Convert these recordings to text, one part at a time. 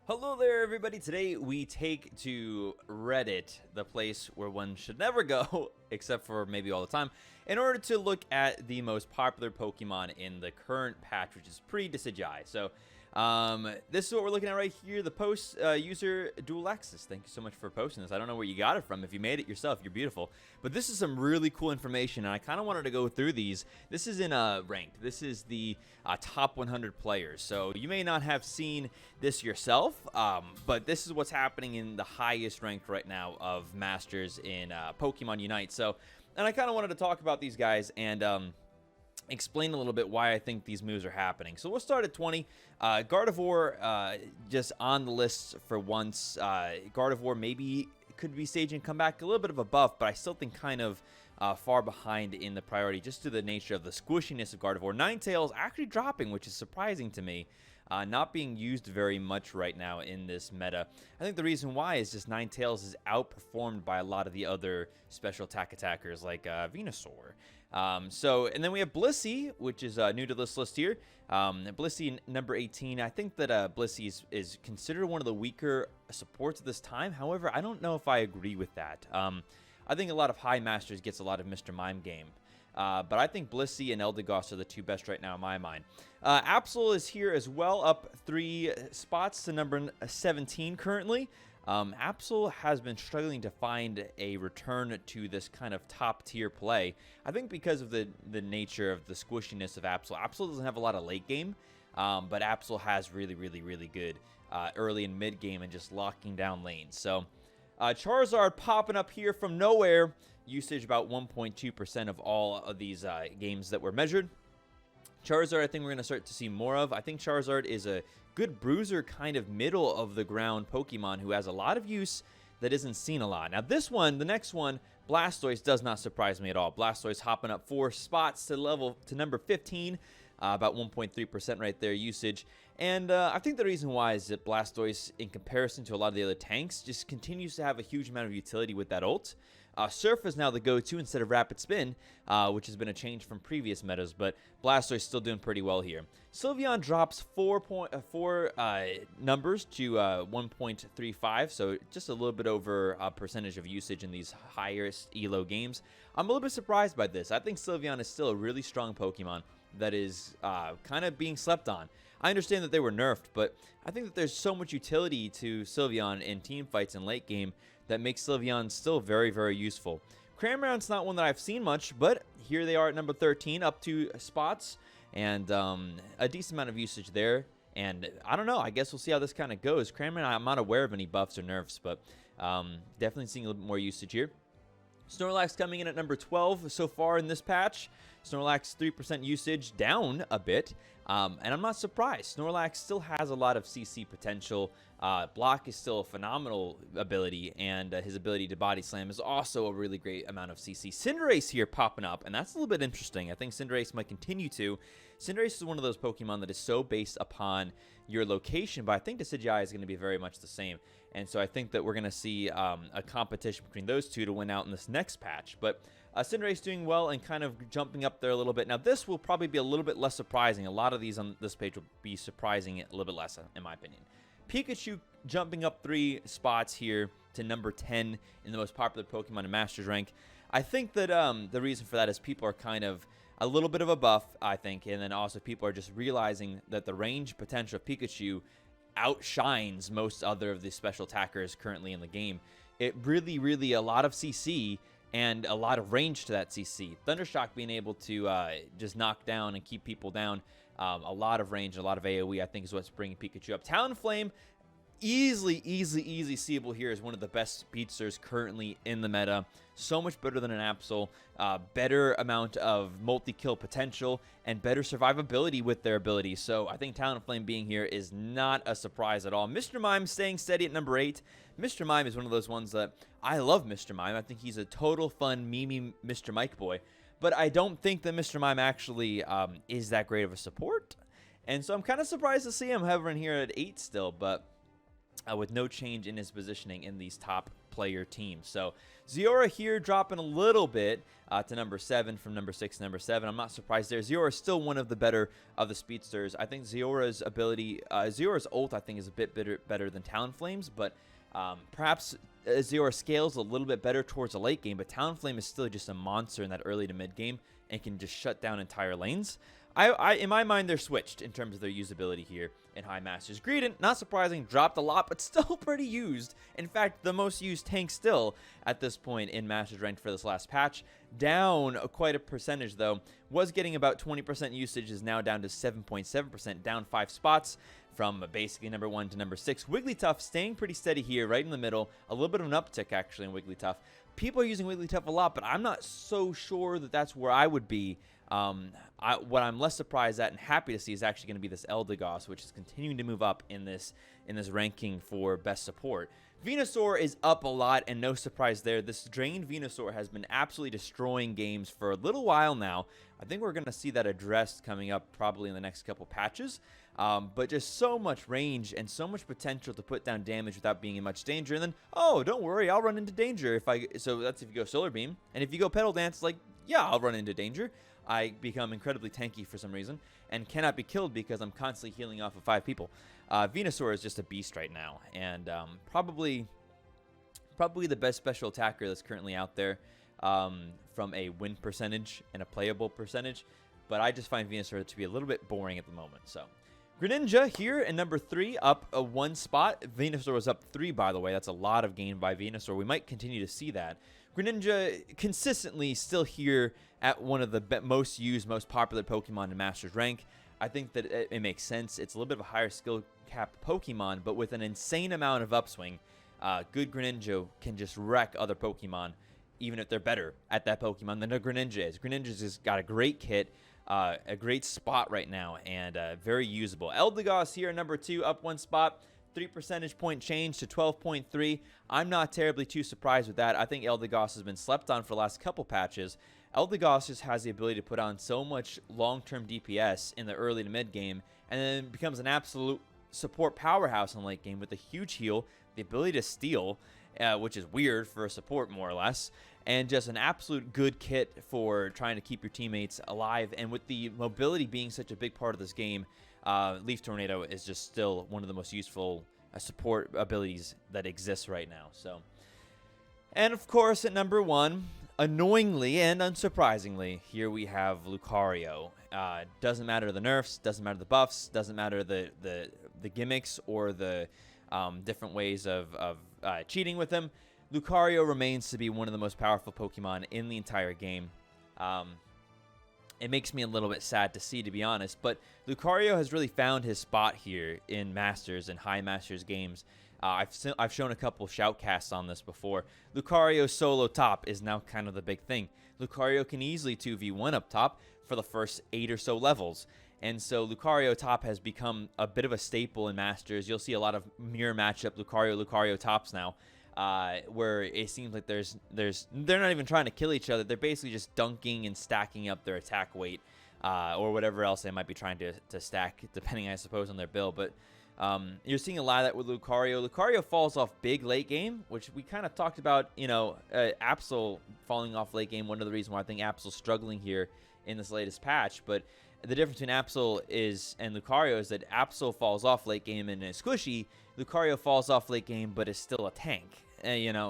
Hello there, everybody. Today we take to Reddit, the place where one should never go, except for maybe all the time, in order to look at the most popular Pokemon in the current patch, which is pre-Decidueye. So, this is what we're looking at right here. The post user Dualexis. Thank you so much for posting this. I don't know where you got it from. If you made it yourself, you're beautiful. But this is some really cool information, and I kind of wanted to go through these. This is in ranked. This is the top 100 players. So you may not have seen this yourself, but this is what's happening in the highest ranked right now of Masters in Pokemon Unite. So, and I kind of wanted to talk about these guys and explain a little bit why I think these moves are happening. So we'll start at 20. Gardevoir just on the list for once. Gardevoir maybe could be staging comeback, a little bit of a buff, but I still think kind of far behind in the priority just to the nature of the squishiness of Gardevoir. Ninetales actually dropping, which is surprising to me. Not being used very much right now in this meta. I think the reason why is just Ninetales is outperformed by a lot of the other special attackers like Venusaur. And then we have Blissey, which is new to this list here. Blissey, number 18. I think that Blissey is considered one of the weaker supports at this time. However, I don't know if I agree with that. I think a lot of high masters gets a lot of Mr. Mime game. But I think Blissey and Eldegoss are the two best right now in my mind. Absol is here as well, up 3 spots to number 17 currently. Absol has been struggling to find a return to this kind of top-tier play. I think because of the nature of the squishiness of Absol. Absol doesn't have a lot of late game, but Absol has really good early and mid game and just locking down lanes. So Charizard popping up here from nowhere. Usage about 1.2% of all of these games that were measured. Charizard, I think we're going to start to see more of. I think Charizard is a good bruiser, kind of middle of the ground Pokemon who has a lot of use that isn't seen a lot. Now this one, the next one, Blastoise, does not surprise me at all. Blastoise hopping up 4 spots to number 15, about 1.3% right there usage. And I think the reason why is that Blastoise, in comparison to a lot of the other tanks, just continues to have a huge amount of utility with that ult. Surf is now the go-to instead of Rapid Spin, which has been a change from previous metas, but Blastoise still doing pretty well here. Sylveon drops 4 numbers to 1.35, so just a little bit over a percentage of usage in these highest elo games. I'm a little bit surprised by this. I think Sylveon is still a really strong Pokemon that is kind of being slept on. I understand that they were nerfed, but I think that there's so much utility to Sylveon in team fights and late game that makes Sylveon still very useful. Cramorant's not one that I've seen much, but here they are at number 13, up 2 spots, and a decent amount of usage there. And I don't know, I guess we'll see how this kind of goes. Cramorant, I'm not aware of any buffs or nerfs, but definitely seeing a little bit more usage here. Snorlax coming in at number 12 so far in this patch. Snorlax 3% usage, down a bit, and I'm not surprised. Snorlax still has a lot of CC potential. Block is still a phenomenal ability, and his ability to body slam is also a really great amount of CC. Cinderace here popping up, and that's a little bit interesting. I think Cinderace might continue to. Cinderace is one of those Pokemon that is so based upon your location, but I think Decidueye is going to be very much the same. And so I think that we're going to see a competition between those two to win out in this next patch. But Cinderace doing well and kind of jumping up there a little bit. Now, this will probably be a little bit less surprising. A lot of these on this page will be surprising a little bit less, in my opinion. Pikachu jumping up 3 spots here to number 10 in the most popular Pokemon in Masters rank. I think that the reason for that is people are kind of a little bit of a buff, I think, and then also people are just realizing that the range potential of Pikachu outshines most other of the special attackers currently in the game. It really a lot of CC and a lot of range to that CC. Thundershock being able to just knock down and keep people down, a lot of range, a lot of AoE, I think is what's bringing Pikachu up. Talonflame, easily seeable here as one of the best speedsters currently in the meta. So much better than an Absol, better amount of multi-kill potential, and better survivability with their abilities. So I think Talonflame being here is not a surprise at all. Mr. Mime staying steady at number 8. Mr. Mime is one of those ones that I love Mr. Mime. I think he's a total fun, memey Mr. Mike boy. But I don't think that Mr. Mime actually is that great of a support. And so I'm kind of surprised to see him hovering here at 8 still, but with no change in his positioning in these top play your team. So Ziora here dropping a little bit to number 7 from number 6 to number 7. I'm not surprised there. Ziora is still one of the better of the speedsters. I think Ziora's ability, Ziora's ult, I think is a bit better than Talonflame's, but perhaps Ziora scales a little bit better towards the late game, but Talonflame is still just a monster in that early to mid game and can just shut down entire lanes. In my mind, they're switched in terms of their usability here in High Masters. Greedent, not surprising, dropped a lot, but still pretty used. In fact, the most used tank still at this point in Masters ranked for this last patch. Down quite a percentage, though. Was getting about 20% usage, is now down to 7.7%, down 5 spots from basically number 1 to number 6. Wigglytuff staying pretty steady here, right in the middle. A little bit of an uptick, actually, in Wigglytuff. People are using Wigglytuff a lot, but I'm not so sure that that's where I would be. What I'm less surprised at and happy to see is actually going to be this Eldegoss, which is continuing to move up in this ranking for best support. Venusaur is up a lot, and no surprise there. This drained Venusaur has been absolutely destroying games for a little while now. I think we're going to see that addressed coming up probably in the next couple patches. But just so much range and so much potential to put down damage without being in much danger. And then, oh, don't worry, I'll run into danger so that's if you go Solar Beam. And if you go Petal Dance, like, yeah, I'll run into danger. I become incredibly tanky for some reason and cannot be killed because I'm constantly healing off of 5 people. Venusaur is just a beast right now, and probably the best special attacker that's currently out there from a win percentage and a playable percentage. But I just find Venusaur to be a little bit boring at the moment. So Greninja here in number 3, up 1 spot. Venusaur was up 3, by the way. That's a lot of gain by Venusaur. We might continue to see that. Greninja consistently still here at one of the most used, most popular Pokemon in Masters rank. I think that it makes sense. It's a little bit of a higher skill cap Pokemon, but with an insane amount of upswing, good Greninja can just wreck other Pokemon, even if they're better at that Pokemon than a Greninja is. Greninja's just got a great kit, a great spot right now, and very usable. Eldegoss here, number 2, up 1 spot. 3 percentage point change to 12.3. I'm not terribly too surprised with that. I think Eldegoss has been slept on for the last couple patches. Eldegoss just has the ability to put on so much long-term DPS in the early to mid game, and then becomes an absolute support powerhouse in the late game with a huge heal, the ability to steal, which is weird for a support more or less, and just an absolute good kit for trying to keep your teammates alive. And with the mobility being such a big part of this game, Leaf Tornado is just still one of the most useful support abilities that exists right now. So, and of course at number 1, annoyingly and unsurprisingly, here we have Lucario. Doesn't matter the nerfs, doesn't matter the buffs, doesn't matter the gimmicks or the different ways of cheating with him. Lucario remains to be one of the most powerful Pokemon in the entire game. It makes me a little bit sad to see, to be honest, but Lucario has really found his spot here in Masters and High Masters games. I've shown a couple shoutcasts on this before. Lucario solo top is now kind of the big thing. Lucario can easily 2v1 up top for the first 8 or so levels. And so Lucario top has become a bit of a staple in Masters. You'll see a lot of mirror matchup Lucario tops now, where it seems like they're not even trying to kill each other. They're basically just dunking and stacking up their attack weight, or whatever else they might be trying to stack, depending, I suppose, on their build. But you're seeing a lot of that with Lucario. Lucario falls off big late game, which we kind of talked about, Absol falling off late game. One of the reasons why I think Absol's struggling here in this latest patch. But the difference between Absol and Lucario is that Absol falls off late game and is squishy. Lucario falls off late game but is still a tank,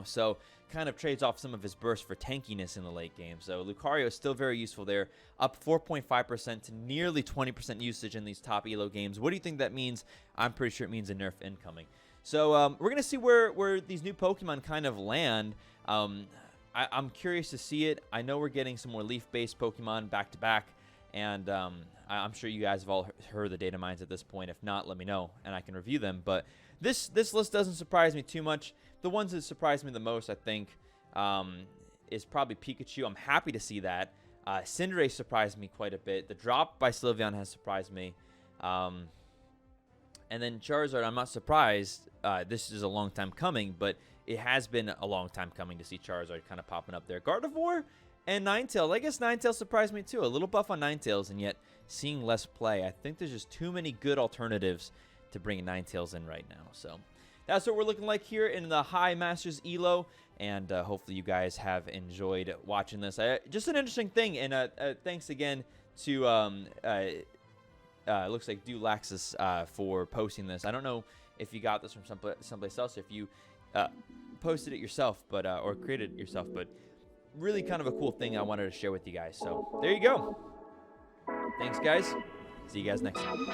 so kind of trades off some of his burst for tankiness in the late game. So Lucario is still very useful there, up 4.5% to nearly 20% usage in these top elo games. What do you think that means? I'm pretty sure it means a nerf incoming. So we're going to see where these new Pokemon kind of land. I'm curious to see it. I know we're getting some more leaf-based Pokemon back-to-back, and I'm sure you guys have all heard the data mines at this point. If not, let me know, and I can review them. But this list doesn't surprise me too much. The ones that surprise me the most, I think, is probably Pikachu. I'm happy to see that. Cinderace surprised me quite a bit. The drop by Sylveon has surprised me. And then Charizard, I'm not surprised. This is a long time coming, but it has been a long time coming to see Charizard kind of popping up there. Gardevoir and Ninetales. I guess Ninetales surprised me too. A little buff on Ninetales, and yet seeing less play. I think there's just too many good alternatives to bring Ninetales in right now. So that's what we're looking like here in the High Masters Elo. And hopefully you guys have enjoyed watching this. Just an interesting thing. And thanks again to, looks like Dulaxis for posting this. I don't know if you got this from someplace else, if you posted it yourself, but or created it yourself. But really kind of a cool thing I wanted to share with you guys. So there you go. Thanks, guys. See you guys next time.